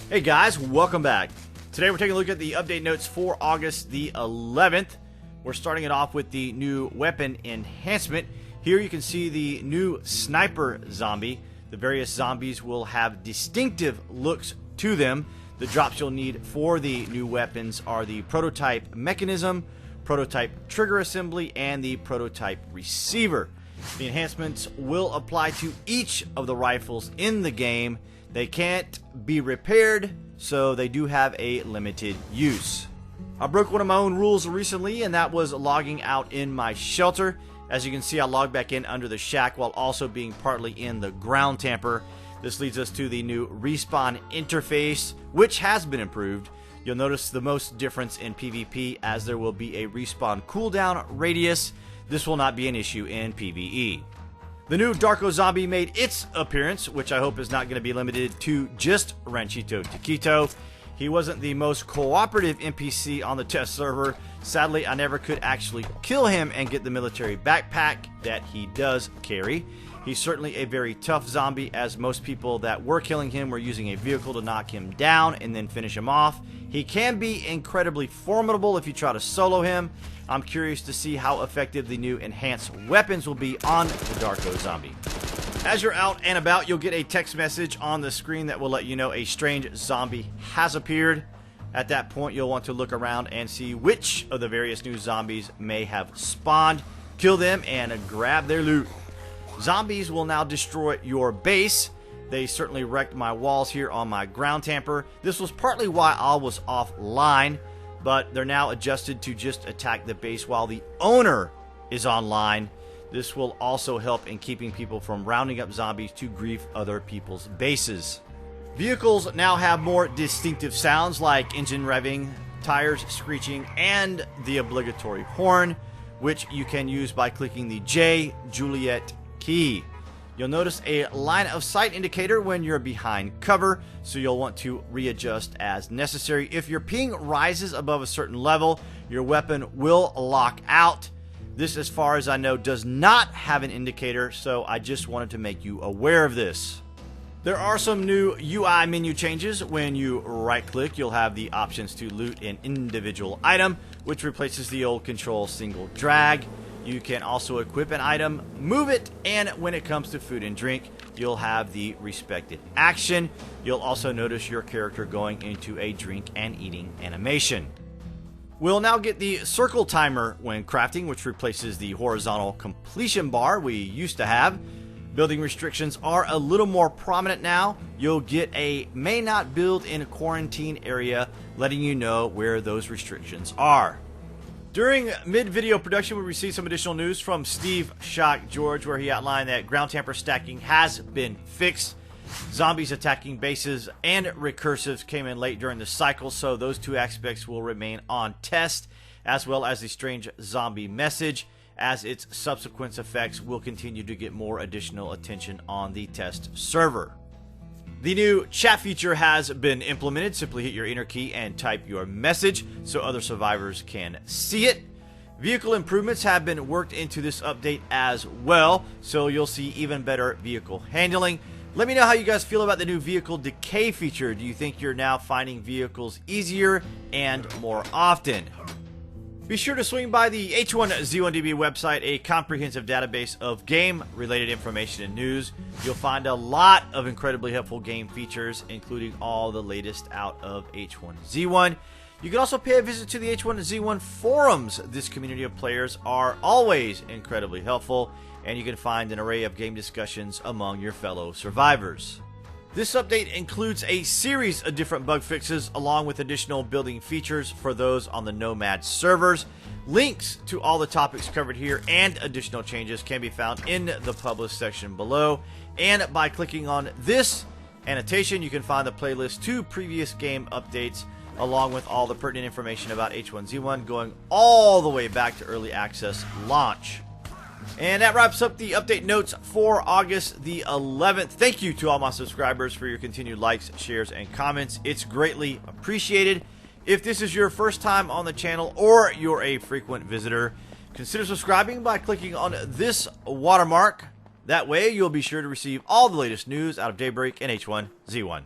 Hey guys, welcome back. Today we're taking a look at the update notes for August the 11th. We're starting it off with the new weapon enhancement. Here you can see the new sniper zombie. The various zombies will have distinctive looks to them. The drops you'll need for the new weapons are the prototype mechanism, prototype trigger assembly, and the prototype receiver. The enhancements will apply to each of the rifles in the game. They can't be repaired, so they do have a limited use. I broke one of my own rules recently, and that was logging out in my shelter. As you can see, I logged back in under the shack while also being partly in the ground tamper. This leads us to the new respawn interface, which has been improved. You'll notice the most difference in PvP as there will be a respawn cooldown radius. This will not be an issue in PvE. The new Darko Zombie made its appearance, which I hope is not going to be limited to just Ranchito Taquito. He wasn't the most cooperative NPC on the test server. Sadly, I never could actually kill him and get the military backpack that he does carry. He's certainly a very tough zombie, as most people that were killing him were using a vehicle to knock him down and then finish him off. He can be incredibly formidable if you try to solo him. I'm curious to see how effective the new enhanced weapons will be on the Darko Zombie. As you're out and about, you'll get a text message on the screen that will let you know a strange zombie has appeared. At that point, you'll want to look around and see which of the various new zombies may have spawned. Kill them and grab their loot. Zombies will now destroy your base. They certainly wrecked my walls here on my ground tamper. This was partly why I was offline, but they're now adjusted to just attack the base while the owner is online. This will also help in keeping people from rounding up zombies to grief other people's bases. Vehicles now have more distinctive sounds like engine revving, tires screeching, and the obligatory horn, which you can use by clicking the J Juliet key. You'll notice a line of sight indicator when you're behind cover, so you'll want to readjust as necessary. If your ping rises above a certain level, your weapon will lock out. This, as far as I know, does not have an indicator, so I just wanted to make you aware of this. There are some new UI menu changes. When you right-click, you'll have the options to loot an individual item, which replaces the old control single drag. You can also equip an item, move it, and when it comes to food and drink, you'll have the respected action. You'll also notice your character going into a drink and eating animation. We'll now get the circle timer when crafting, which replaces the horizontal completion bar we used to have. Building restrictions are a little more prominent now. You'll get a may not build in quarantine area, letting you know where those restrictions are. During mid-video production, we received some additional news from Steve Shock George, where he outlined that ground tamper stacking has been fixed. Zombies attacking bases and recursives came in late during the cycle, so those two aspects will remain on test, as well as the strange zombie message, as its subsequent effects will continue to get more additional attention on the test server. The new chat feature has been implemented. Simply hit your enter key and type your message so other survivors can see it. Vehicle improvements have been worked into this update as well, so you'll see even better vehicle handling. Let me know how you guys feel about the new vehicle decay feature. Do you think you're now finding vehicles easier and more often? Be sure to swing by the H1Z1 website, a comprehensive database of game-related information and news. You'll find a lot of incredibly helpful game features, including all the latest out of H1Z1. You can also pay a visit to the H1Z1 forums. This community of players are always incredibly helpful, and you can find an array of game discussions among your fellow survivors. This update includes a series of different bug fixes along with additional building features for those on the Nomad servers. Links to all the topics covered here and additional changes can be found in the published section below. And by clicking on this annotation, you can find the playlist to previous game updates along with all the pertinent information about H1Z1 going all the way back to early access launch. And that wraps up the update notes for August the 11th. Thank you to all my subscribers for your continued likes, shares, and comments. It's greatly appreciated. If this is your first time on the channel or you're a frequent visitor, consider subscribing by clicking on this watermark. That way you'll be sure to receive all the latest news out of Daybreak and H1Z1.